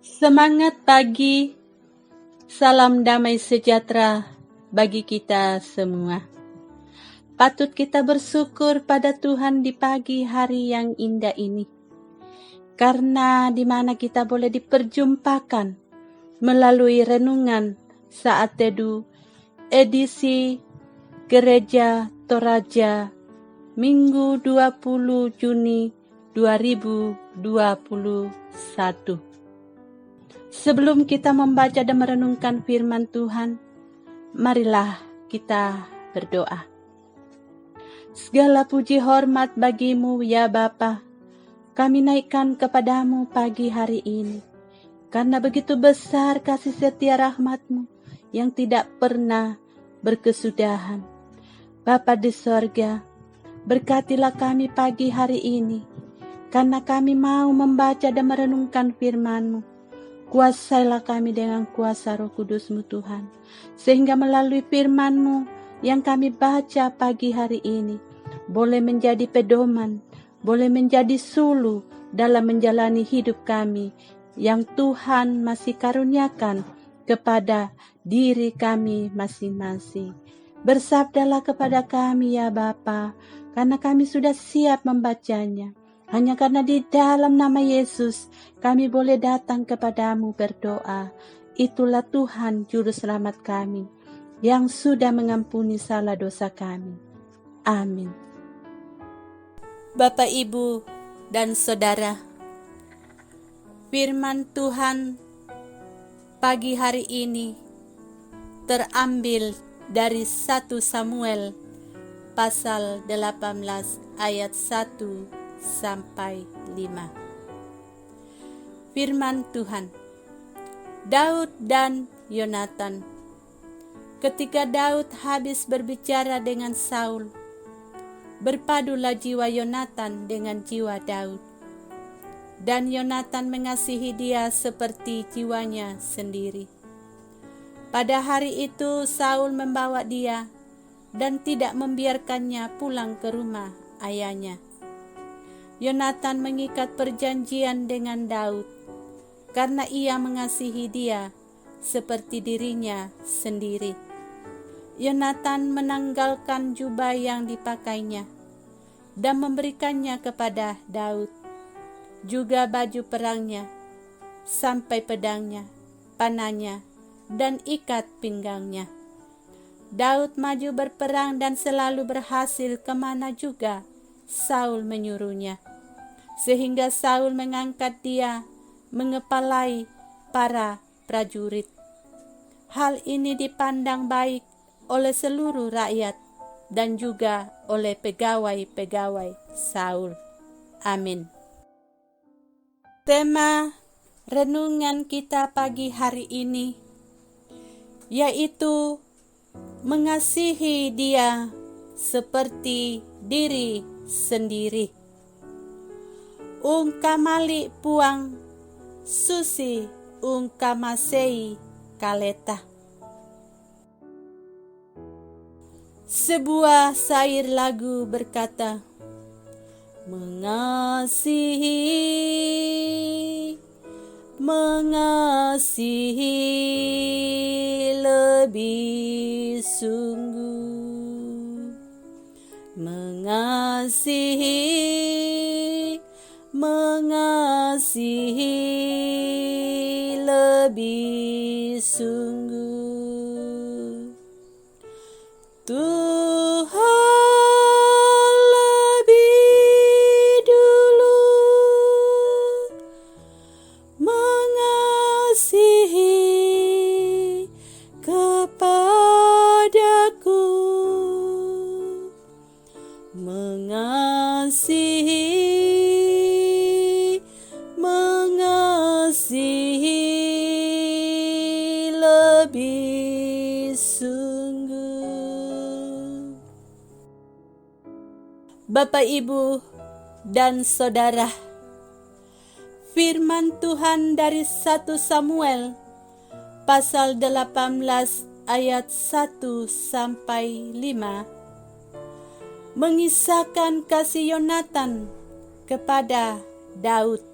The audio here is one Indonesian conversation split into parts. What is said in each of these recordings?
Semangat pagi, salam damai sejahtera bagi kita semua. Patut kita bersyukur pada Tuhan di pagi hari yang indah ini, karena di mana kita boleh diperjumpakan melalui renungan saat teduh edisi Gereja Toraja Minggu 20 Juni 2021. Sebelum kita membaca dan merenungkan firman Tuhan, marilah kita berdoa. Segala puji hormat bagimu ya Bapa, kami naikkan kepadamu pagi hari ini, karena begitu besar kasih setia rahmat-Mu yang tidak pernah berkesudahan. Bapa di sorga, berkatilah kami pagi hari ini, karena kami mau membaca dan merenungkan firman-Mu. Kuasailah kami dengan kuasa Roh Kudus-Mu Tuhan, sehingga melalui firman-Mu yang kami baca pagi hari ini, boleh menjadi pedoman, boleh menjadi sulu dalam menjalani hidup kami, yang Tuhan masih karuniakan kepada diri kami masing-masing. Bersabdalah kepada kami ya Bapa, karena kami sudah siap membacanya. Hanya karena di dalam nama Yesus kami boleh datang kepadamu berdoa. Itulah Tuhan Juru Selamat kami yang sudah mengampuni salah dosa kami. Amin. Bapak, Ibu, dan Saudara, firman Tuhan pagi hari ini terambil dari 1 Samuel pasal 18 ayat 1 sampai 5. Firman Tuhan. Daud dan Yonatan. Ketika Daud habis berbicara dengan Saul, berpadulah jiwa Yonatan dengan jiwa Daud, dan Yonatan mengasihi dia seperti jiwanya sendiri. Pada hari itu Saul membawa dia dan tidak membiarkannya pulang ke rumah ayahnya. Yonatan mengikat perjanjian dengan Daud karena ia mengasihi dia seperti dirinya sendiri. Yonatan menanggalkan jubah yang dipakainya dan memberikannya kepada Daud, juga baju perangnya, sampai pedangnya, panahnya, dan ikat pinggangnya. Daud maju berperang dan selalu berhasil kemana juga Saul menyuruhnya, sehingga Saul mengangkat dia mengepalai para prajurit. Hal ini dipandang baik oleh seluruh rakyat dan juga oleh pegawai-pegawai Saul. Amin. Tema renungan kita pagi hari ini yaitu mengasihi dia seperti diri sendiri. Ungkamali puang susi ungkamasei kaleta. Sebuah syair lagu berkata, mengasihi lebih sungguh, mengasihi lebih sungguh. Tuhan lebih dulu mengasihi kepadaku, mengasihi lebih sungguh. Bapak, Ibu, dan Saudara, firman Tuhan dari 1 Samuel pasal 18 ayat 1 sampai 5 mengisahkan kasih Yonatan kepada Daud.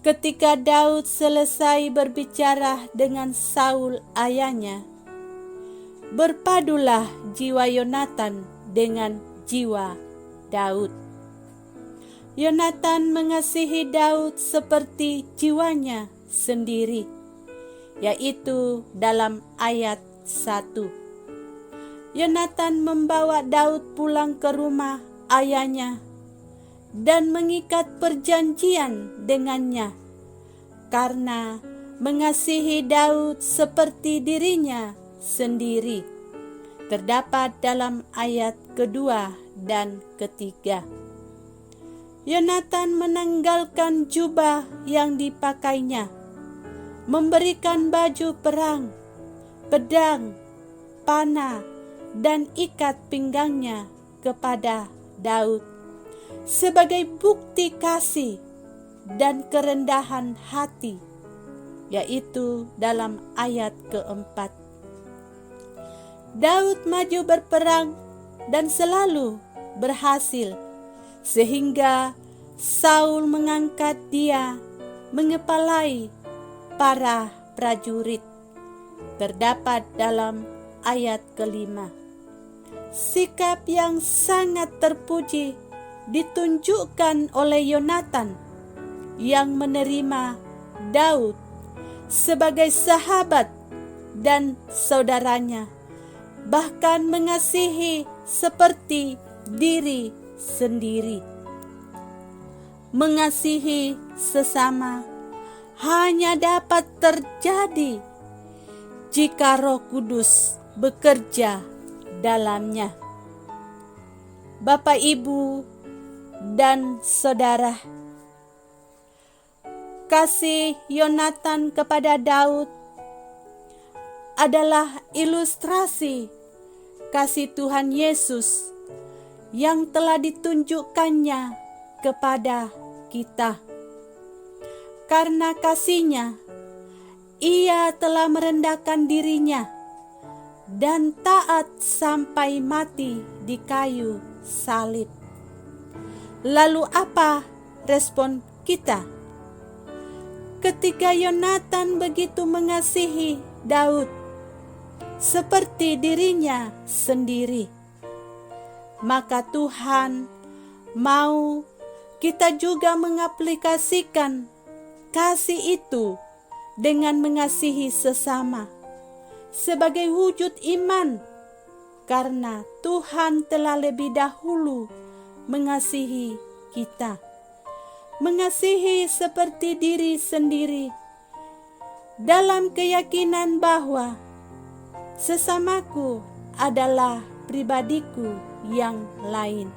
Ketika Daud selesai berbicara dengan Saul ayahnya, berpadulah jiwa Yonatan dengan jiwa Daud. Yonatan mengasihi Daud seperti jiwanya sendiri, yaitu dalam ayat 1. Yonatan membawa Daud pulang ke rumah ayahnya dan mengikat perjanjian dengannya karena mengasihi Daud seperti dirinya sendiri. Terdapat dalam ayat kedua dan ketiga. Yonatan menanggalkan jubah yang dipakainya, memberikan baju perang, pedang, panah, dan ikat pinggangnya kepada Daud sebagai bukti kasih dan kerendahan hati, yaitu dalam ayat keempat. Daud maju berperang dan selalu berhasil, sehingga Saul mengangkat dia mengepalai para prajurit. Terdapat dalam ayat kelima. Sikap yang sangat terpuji ditunjukkan oleh Yonatan yang menerima Daud sebagai sahabat dan saudaranya, bahkan mengasihi seperti diri sendiri. Mengasihi sesama hanya dapat terjadi jika Roh Kudus bekerja dalamnya. Bapak, Ibu, dan saudara, kasih Yonatan kepada Daud adalah ilustrasi kasih Tuhan Yesus yang telah ditunjukkannya kepada kita. Karena kasih-Nya, Ia telah merendahkan dirinya dan taat sampai mati di kayu salib. Lalu apa respon kita? Ketika Yonatan begitu mengasihi Daud seperti dirinya sendiri, maka Tuhan mau kita juga mengaplikasikan kasih itu dengan mengasihi sesama sebagai wujud iman, karena Tuhan telah lebih dahulu mengasihi kita, mengasihi seperti diri sendiri, dalam keyakinan bahwa sesamaku adalah pribadiku yang lain.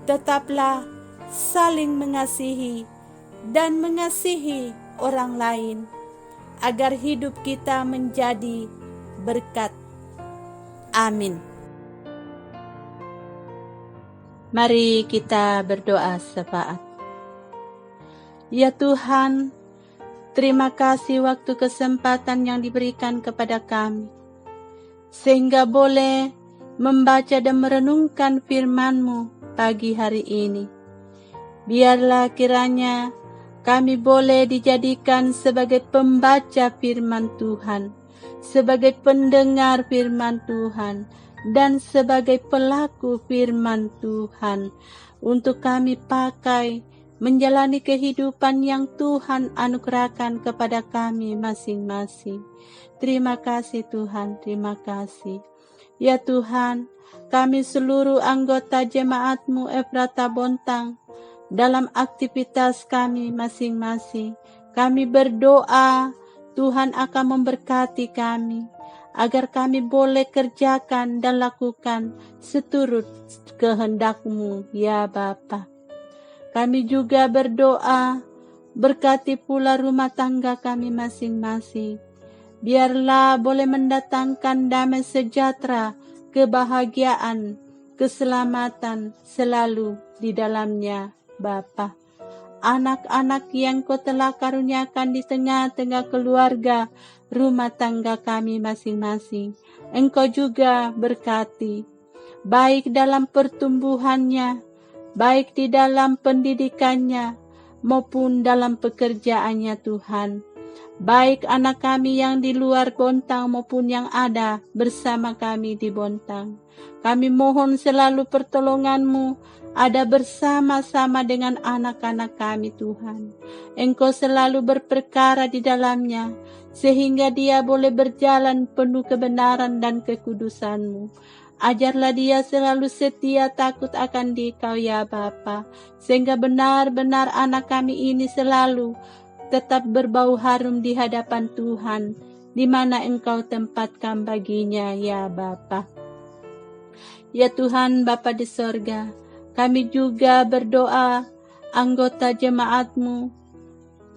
Tetaplah saling mengasihi dan mengasihi orang lain, agar hidup kita menjadi berkat. Amin. Mari kita berdoa syafaat. Ya Tuhan, terima kasih waktu kesempatan yang diberikan kepada kami, sehingga boleh membaca dan merenungkan firman-Mu pagi hari ini. Biarlah kiranya kami boleh dijadikan sebagai pembaca firman Tuhan, sebagai pendengar firman Tuhan, dan sebagai pelaku firman Tuhan, untuk kami pakai menjalani kehidupan yang Tuhan anugerahkan kepada kami masing-masing. Terima kasih Tuhan, terima kasih. Ya Tuhan, kami seluruh anggota jemaat-Mu Efrata Bontang, dalam aktivitas kami masing-masing, kami berdoa Tuhan akan memberkati kami, agar kami boleh kerjakan dan lakukan seturut kehendak-Mu, ya Bapa. Kami juga berdoa, berkati pula rumah tangga kami masing-masing. Biarlah boleh mendatangkan damai sejahtera, kebahagiaan, keselamatan selalu di dalamnya, Bapa. Anak-anak yang Kau telah karuniakan di tengah-tengah keluarga, rumah tangga kami masing-masing, Engkau juga berkati, baik dalam pertumbuhannya, baik di dalam pendidikannya, maupun dalam pekerjaannya Tuhan. Baik anak kami yang di luar Bontang maupun yang ada bersama kami di Bontang. Kami mohon selalu pertolongan-Mu ada bersama-sama dengan anak-anak kami Tuhan. Engkau selalu berperkara di dalamnya, sehingga dia boleh berjalan penuh kebenaran dan kekudusan-Mu. Ajarlah dia selalu setia takut akan Dikau ya Bapa, sehingga benar-benar anak kami ini selalu tetap berbau harum di hadapan Tuhan, di mana Engkau tempatkan baginya ya Bapa. Ya Tuhan Bapa di sorga, kami juga berdoa anggota jemaat-Mu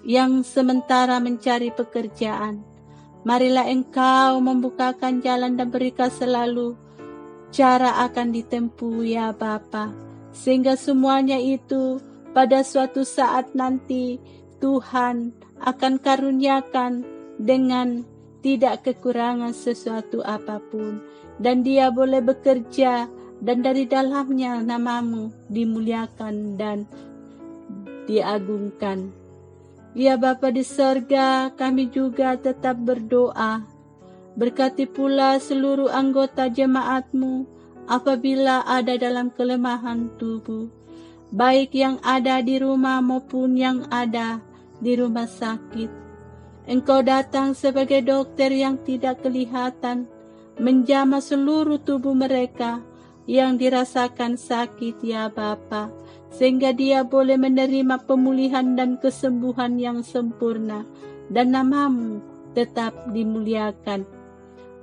yang sementara mencari pekerjaan. Marilah Engkau membukakan jalan dan berikan selalu cara akan ditempuh ya Bapa, sehingga semuanya itu pada suatu saat nanti Tuhan akan karuniakan dengan tidak kekurangan sesuatu apapun, dan dia boleh bekerja dan dari dalamnya nama-Mu dimuliakan dan diagungkan. Ya Bapa di sorga, kami juga tetap berdoa. Berkati pula seluruh anggota jemaat-Mu apabila ada dalam kelemahan tubuh, baik yang ada di rumah maupun yang ada di rumah sakit. Engkau datang sebagai dokter yang tidak kelihatan, menjamah seluruh tubuh mereka yang dirasakan sakit ya Bapa, sehingga dia boleh menerima pemulihan dan kesembuhan yang sempurna, dan nama-Mu tetap dimuliakan.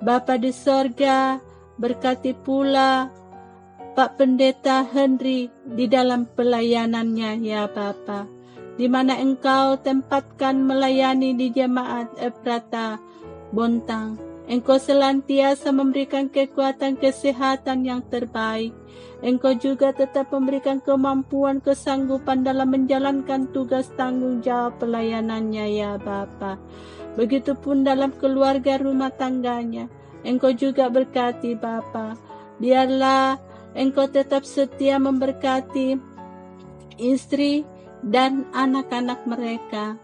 Bapa di sorga, berkati pula Pak Pendeta Henry di dalam pelayanannya ya Bapa, di mana Engkau tempatkan melayani di jemaat Efrata Bontang. Engkau senantiasa memberikan kekuatan kesehatan yang terbaik. Engkau juga tetap memberikan kemampuan kesanggupan dalam menjalankan tugas tanggung jawab pelayanannya ya Bapa. Begitupun dalam keluarga rumah tangganya. Engkau juga berkati Bapa. Biarlah Engkau tetap setia memberkati istri dan anak-anak mereka.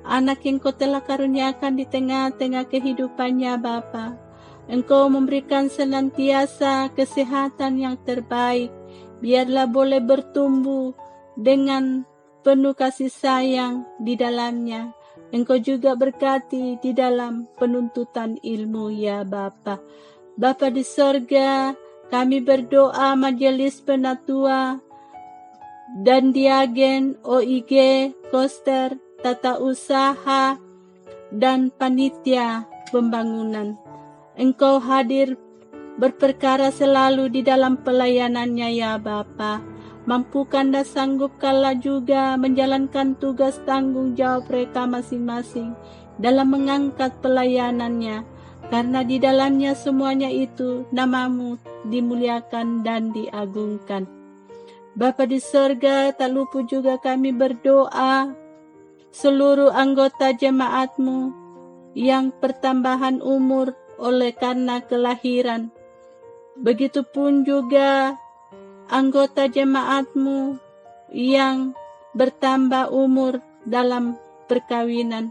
Anak yang Kau telah karuniakan di tengah-tengah kehidupannya Bapa. Engkau memberikan senantiasa kesehatan yang terbaik. Biarlah boleh bertumbuh dengan penuh kasih sayang di dalamnya. Engkau juga berkati di dalam penuntutan ilmu ya Bapa. Bapa di sorga, kami berdoa majelis penatua dan diagen OIG, koster, tata usaha, dan panitia pembangunan. Engkau hadir berperkara selalu di dalam pelayanannya ya Bapa. Mampukan dan sanggupkanlah juga menjalankan tugas tanggung jawab mereka masing-masing dalam mengangkat pelayanannya, karena di dalamnya semuanya itu nama-Mu dimuliakan dan diagungkan. Bapa di sorga, tak lupa juga kami berdoa seluruh anggota jemaat-Mu yang pertambahan umur oleh karena kelahiran. Begitupun juga anggota jemaat-Mu yang bertambah umur dalam perkawinan.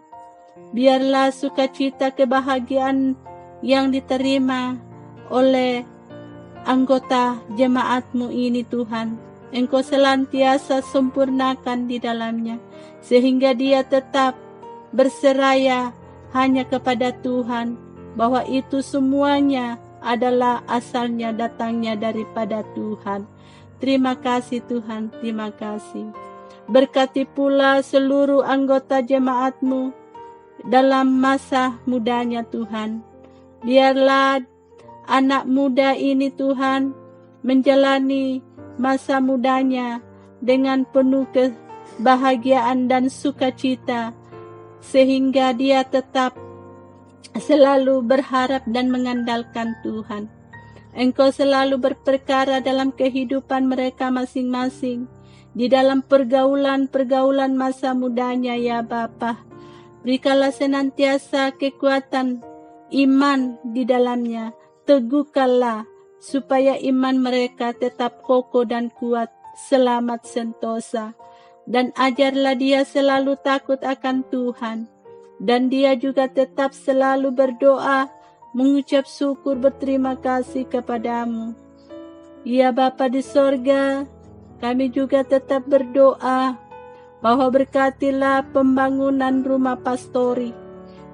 Biarlah sukacita kebahagiaan yang diterima oleh anggota jemaat-Mu ini Tuhan, Engkau senantiasa sempurnakan di dalamnya, sehingga dia tetap berseraya hanya kepada Tuhan, bahwa itu semuanya adalah asalnya datangnya daripada Tuhan. Terima kasih Tuhan, terima kasih. Berkati pula seluruh anggota jemaat-Mu dalam masa mudanya Tuhan. Biarlah anak muda ini Tuhan menjalani masa mudanya dengan penuh kebahagiaan dan sukacita, sehingga dia tetap selalu berharap dan mengandalkan Tuhan. Engkau selalu berperkara dalam kehidupan mereka masing-masing, di dalam pergaulan-pergaulan masa mudanya ya Bapa. Berikanlah senantiasa kekuatan iman di dalamnya. Teguhkanlah supaya iman mereka tetap kokoh dan kuat, selamat sentosa. dan ajarlah dia selalu takut akan Tuhan. Dan dia juga tetap selalu berdoa, mengucap syukur berterima kasih kepadamu. Ya Bapa di sorga, kami juga tetap berdoa bahwa berkatilah pembangunan rumah pastori,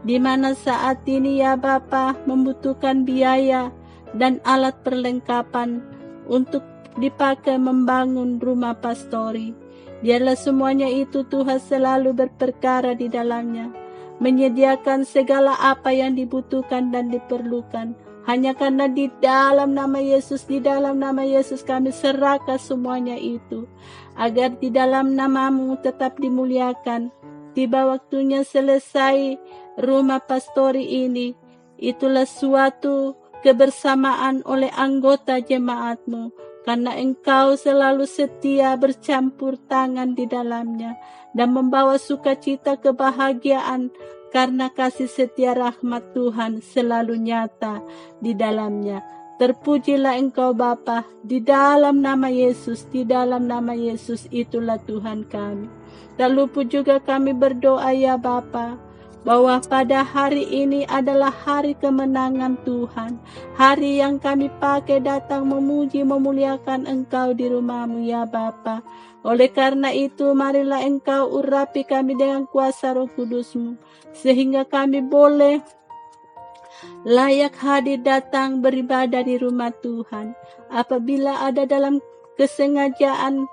di mana saat ini ya Bapa membutuhkan biaya dan alat perlengkapan untuk dipakai membangun rumah pastori. Biarlah semuanya itu Tuhan selalu berperkara di dalamnya, menyediakan segala apa yang dibutuhkan dan diperlukan. Hanya karena di dalam nama Yesus kami serahkan semuanya itu, agar di dalam nama-Mu tetap dimuliakan. Tiba waktunya selesai rumah pastori ini, itulah suatu kebersamaan oleh anggota jemaat-Mu, karena Engkau selalu setia bercampur tangan di dalamnya dan membawa sukacita kebahagiaan, karena kasih setia rahmat Tuhan selalu nyata di dalamnya. Terpujilah Engkau Bapa, di dalam nama Yesus, itulah Tuhan kami. Dan luput juga kami berdoa ya Bapa, bahwa pada hari ini adalah hari kemenangan Tuhan, hari yang kami pakai datang memuji memuliakan Engkau di rumah-Mu ya Bapa. Oleh karena itu marilah Engkau urapi kami dengan kuasa Roh Kudus-Mu, sehingga kami boleh layak hadir datang beribadah di rumah Tuhan. Apabila ada dalam kesengajaan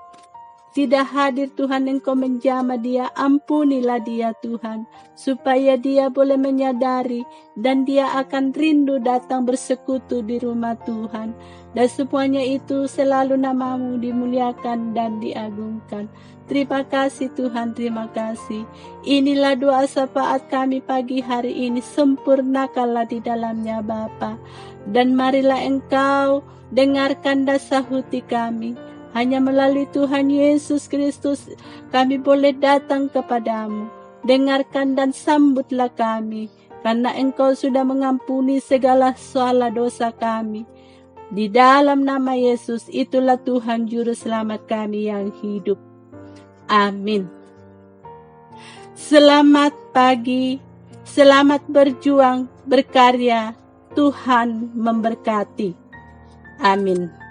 tidak hadir Tuhan, Engkau menjamah dia, ampunilah dia Tuhan, supaya dia boleh menyadari dan dia akan rindu datang bersekutu di rumah Tuhan. Dan semuanya itu selalu nama-Mu dimuliakan dan diagungkan. Terima kasih Tuhan, terima kasih. Inilah doa syafaat kami pagi hari ini, sempurnakanlah di dalamnya Bapa. Dan marilah Engkau dengarkan dan sahuti kami. Hanya melalui Tuhan Yesus Kristus kami boleh datang kepadamu. Dengarkan dan sambutlah kami, karena Engkau sudah mengampuni segala salah dosa kami. Di dalam nama Yesus, itulah Tuhan Juru Selamat kami yang hidup. Amin. Selamat pagi, selamat berjuang, berkarya. Tuhan memberkati. Amin.